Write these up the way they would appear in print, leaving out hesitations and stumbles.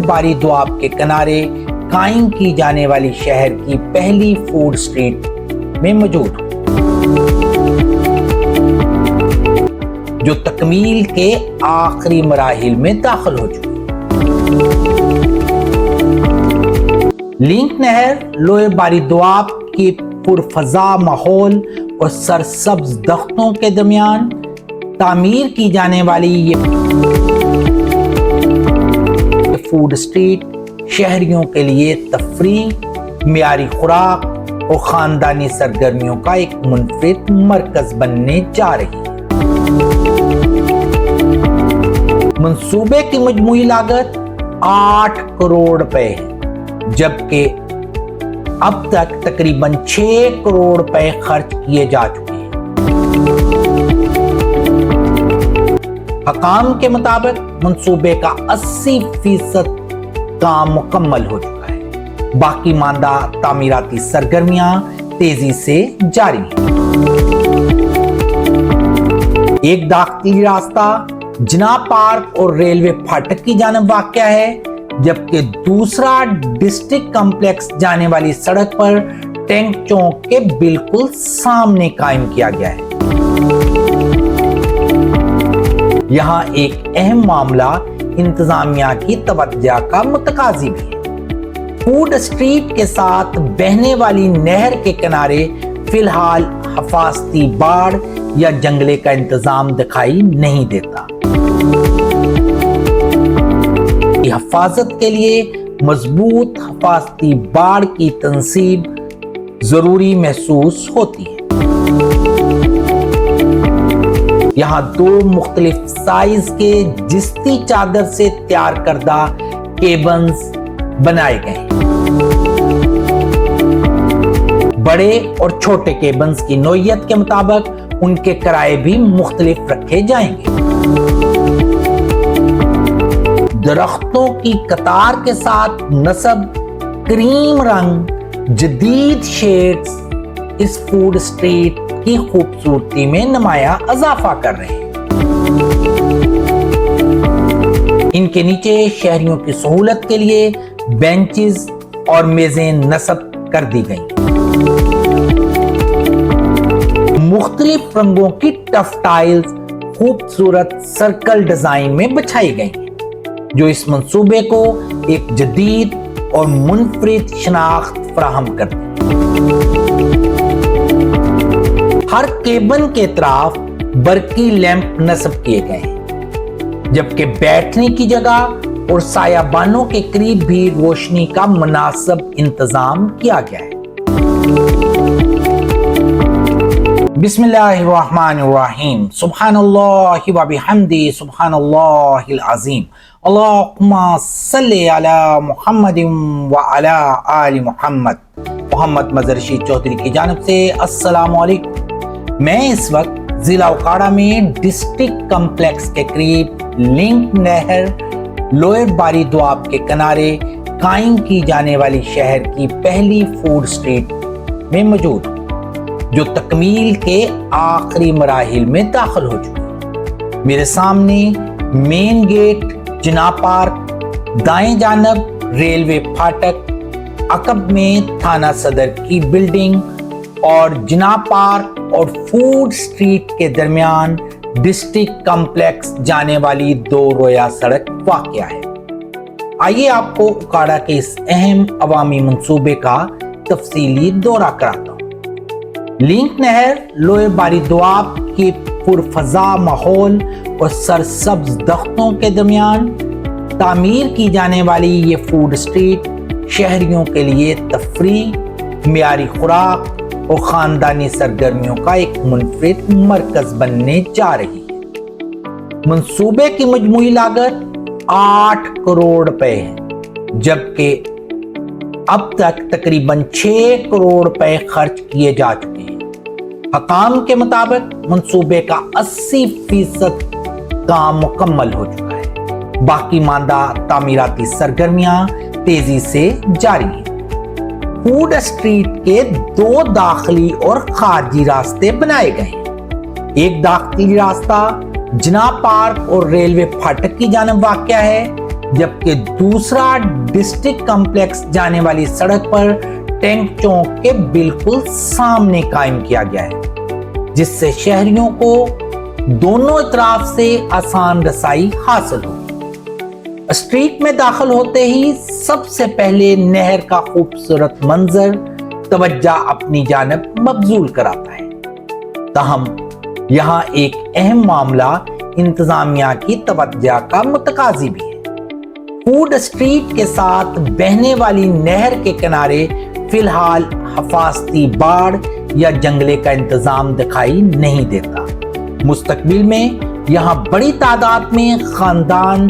باری دواب کے کنارے قائم کی جانے والی شہر کی پہلی فوڈ سٹریٹ میں موجود ہوں، جو تکمیل کے آخری مراحل میں داخل ہو چکی ہے۔ لنک نہر لوئے باری دواب کے پرفضا ماحول اور سرسبز درختوں کے درمیان تعمیر کی جانے والی یہ فوڈ سٹریٹ شہریوں کے لیے تفریح، معیاری خوراک اور خاندانی سرگرمیوں کا ایک منفرد مرکز بننے جا رہی ہے۔ منصوبے کی مجموعی لاگت 8 کروڑ روپے ہے، جبکہ اب تک تقریباً 6 کروڑ روپے خرچ کیے جا چکے ہیں۔ حکام کے مطابق منصوبے کا 80% کام مکمل ہو چکا ہے، باقی ماندہ تعمیراتی سرگرمیاں تیزی سے جاری ہیں۔ ایک داخلی راستہ جناح پارک اور ریلوے پھاٹک کی جانب واقع ہے، جبکہ دوسرا ڈسٹرکٹ کمپلیکس جانے والی سڑک پر ٹینک چوک کے بالکل سامنے قائم کیا گیا ہے۔ یہاں ایک اہم معاملہ انتظامیہ کی توجہ کا متقاضی بھی ہے۔ فوڈ سٹریٹ کے ساتھ بہنے والی نہر کے کنارے فی الحال حفاظتی باڑ یا جنگلے کا انتظام دکھائی نہیں دیتا۔ حفاظت کے لیے مضبوط حفاظتی باڑ کی تنصیب ضروری محسوس ہوتی ہے۔ یہاں 2 مختلف سائز کے جستی چادر سے تیار کردہ کیبنز بنائے گئے ہیں۔ بڑے اور چھوٹے کیبنز کی نوعیت کے مطابق ان کے کرائے بھی مختلف رکھے جائیں گے۔ درختوں کی قطار کے ساتھ نصب کریم رنگ جدید شیڈز اس فوڈ سٹریٹ کی خوبصورتی میں نمایاں اضافہ کر رہے ہیں۔ ان کے نیچے شہریوں کی سہولت کے لیے بینچز اور میزیں نصب کر دی گئیں۔ مختلف رنگوں کی ٹف ٹائلز خوبصورت سرکل ڈیزائن میں بچھائی گئی ہیں، جو اس منصوبے کو ایک جدید اور منفرد شناخت فراہم کرتے ہیں۔ ہر کیبن کے اطراف برقی لیمپ نصب کیے گئے ہیں، جبکہ بیٹھنے کی جگہ اور سایہ بانوں کے قریب بھی روشنی کا مناسب انتظام کیا گیا ہے۔ بسم اللہ الرحمن الرحیم، سبحان اللہ و بحمدہ سبحان اللہ العظیم، اللہم صلی علی محمد و علی آل محمد۔ محمد مظہر رشید چودھری کی جانب سے السلام علیکم۔ میں اس وقت ضلع اوکاڑا میں ڈسٹرکٹ کمپلیکس کے قریب لنک نہر لوئے باری دواب کے کنارے قائم کی جانے والی شہر کی پہلی فوڈ سٹریٹ میں موجود ہوں، جو تکمیل کے آخری مراحل میں داخل ہو چکی ہے۔ میرے سامنے مین گیٹ، جناح پارک، دائیں جانب ریلوے پھاٹک، عقب میں تھانہ صدر کی بلڈنگ اور جناح پارک اور فوڈ سٹریٹ کے درمیان ڈسٹرکٹ کمپلیکس جانے والی 2 رویہ سڑک واقع ہے۔ آئیے آپ کو اوکاڑا کے اس اہم عوامی منصوبے کا تفصیلی دورہ کراتا ہوں۔ لنک نہر لوئے باری دواب کے پرفضا ماحول اور سرسبز درختوں کے درمیان تعمیر کی جانے والی یہ فوڈ سٹریٹ شہریوں کے لیے تفریح، معیاری خوراک اور خاندانی سرگرمیوں کا ایک منفرد مرکز بننے جا رہی ہے۔ منصوبے کی مجموعی لاگت 8 کروڑ روپے ہے، جبکہ اب تک تقریباً 6 کروڑ روپے خرچ کیے جا چکے ہیں۔ حکام کے مطابق منصوبے کا 80% کام مکمل ہو چکا ہے، باقی ماندہ تعمیراتی سرگرمیاں تیزی سے جاری ہیں۔ فوڈ سٹریٹ کے 2 داخلی اور خارجی راستے بنائے گئے ہیں۔ ایک داخلی راستہ جناح پارک اور ریلوے پھاٹک کی جانب واقع ہے، جبکہ دوسرا ڈسٹرکٹ کمپلیکس جانے والی سڑک پر ٹینک چوک کے بالکل سامنے قائم کیا گیا ہے، جس سے شہریوں کو دونوں اطراف سے آسان رسائی حاصل ہو۔ اسٹریٹ میں داخل ہوتے ہی سب سے پہلے نہر کا خوبصورت منظر توجہ اپنی جانب مبذول کراتا ہے۔ تاہم یہاں ایک اہم معاملہ انتظامیہ کی توجہ کا متقاضی بھی ہے۔ فوڈ اسٹریٹ کے ساتھ بہنے والی نہر کے کنارے فی الحال حفاظتی باڑ یا جنگلے کا انتظام دکھائی نہیں دیتا۔ مستقبل میں یہاں بڑی تعداد میں خاندان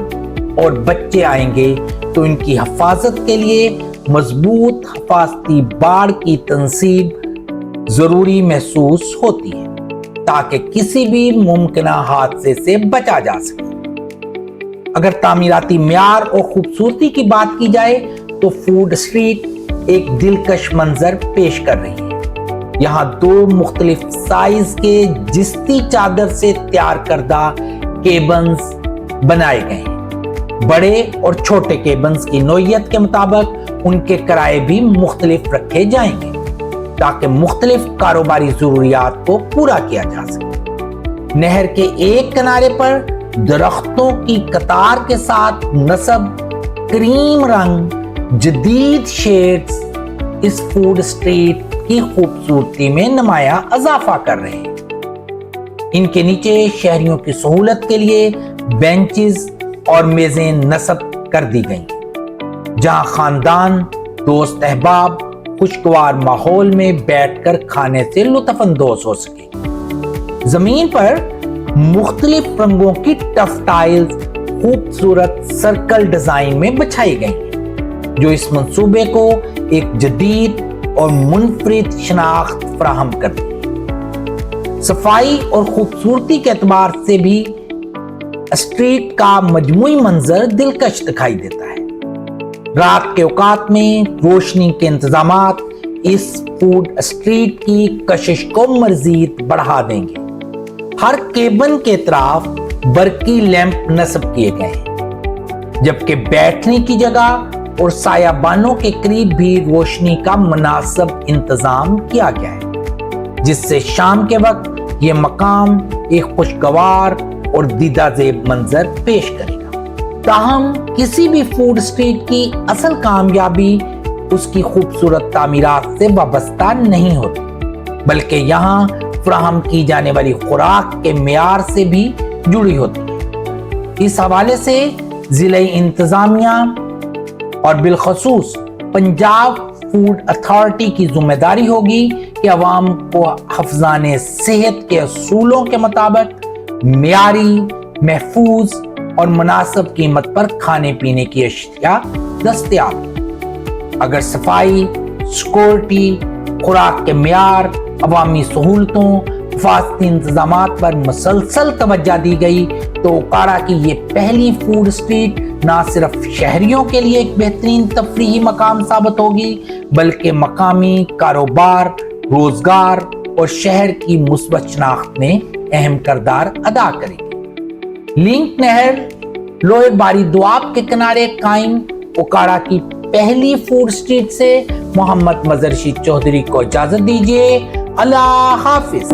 اور بچے آئیں گے تو ان کی حفاظت کے لیے مضبوط حفاظتی باڑ کی تنصیب ضروری محسوس ہوتی ہے تاکہ کسی بھی ممکنہ حادثے سے بچا جا سکے۔ اگر تعمیراتی معیار اور خوبصورتی کی بات کی جائے تو فوڈ اسٹریٹ ایک دلکش منظر پیش کر رہی ہے۔ یہاں دو مختلف سائز کے جستی چادر سے تیار کردہ کیبنز بنائے گئے ہیں۔ بڑے اور چھوٹے کیبنز کی نوعیت کے مطابق ان کے کرائے بھی مختلف رکھے جائیں گے تاکہ مختلف کاروباری ضروریات کو پورا کیا جا سکے۔ نہر کے ایک کنارے پر درختوں کی قطار کے ساتھ نصب کریم رنگ جدید شیڈز اس فوڈ اسٹریٹ کی خوبصورتی میں نمایاں اضافہ کر رہے ہیں۔ ان کے نیچے شہریوں کی سہولت کے لیے بینچز اور میزیں نصب کر دی گئیں جہاں خاندان، دوست احباب خوشگوار ماحول میں بیٹھ کر کھانے سے لطف اندوز ہو سکے۔ زمین پر مختلف رنگوں کی ٹف ٹائلز خوبصورت سرکل ڈیزائن میں بچھائی گئی ہیں جو اس منصوبے کو ایک جدید اور منفرد شناخت فراہم کرتی ہے۔ صفائی اور خوبصورتی کے اعتبار سے بھی اسٹریٹ کا مجموعی منظر دلکش دکھائی دیتا ہے۔ رات کے اوقات میں روشنی کے انتظامات اس فوڈ اسٹریٹ کی کشش کو مزید بڑھا دیں گے۔ ہر کیبن کے اطراف برقی لیمپ نصب کیے گئے ہیں جبکہ بیٹھنے کی جگہ اور سایہ بانوں کے قریب بھی روشنی کا مناسب انتظام کیا گیا ہے جس سے شام کے وقت یہ مقام ایک خوشگوار اور دیدہ زیب منظر پیش کرے گا۔ تاہم کسی بھی فوڈ اسٹریٹ کی اصل کامیابی اس کی خوبصورت تعمیرات سے وابستہ نہیں ہوتی بلکہ یہاں فراہم کی جانے والی خوراک کے معیار سے بھی جڑی ہوتی ہے۔ اس حوالے سے ضلع انتظامیہ اور بالخصوص پنجاب فوڈ اتھارٹی کی ذمہ داری ہوگی کہ عوام کو حفظان صحت کے اصولوں کے مطابق معیاری، محفوظ اور مناسب قیمت پر کھانے پینے کی اشیاء دستیاب۔ اگر صفائی، سیکورٹی، خوراک کے معیار، عوامی سہولتوں، حفاظتی انتظامات پر مسلسل توجہ دی گئی تو اوکارا کی یہ پہلی فوڈ اسٹریٹ نہ صرف شہریوں کے لیے ایک بہترین تفریحی مقام ثابت ہوگی بلکہ مقامی کاروبار، روزگار اور شہر کی مثبت شناخت میں اہم کردار ادا کرے گی۔ لنک نہر لوئر باری دوآب کے کنارے قائم اوکارا کی پہلی فوڈ اسٹریٹ سے محمد مظہر رشید چودھری کو اجازت دیجیے۔ اللہ حافظ۔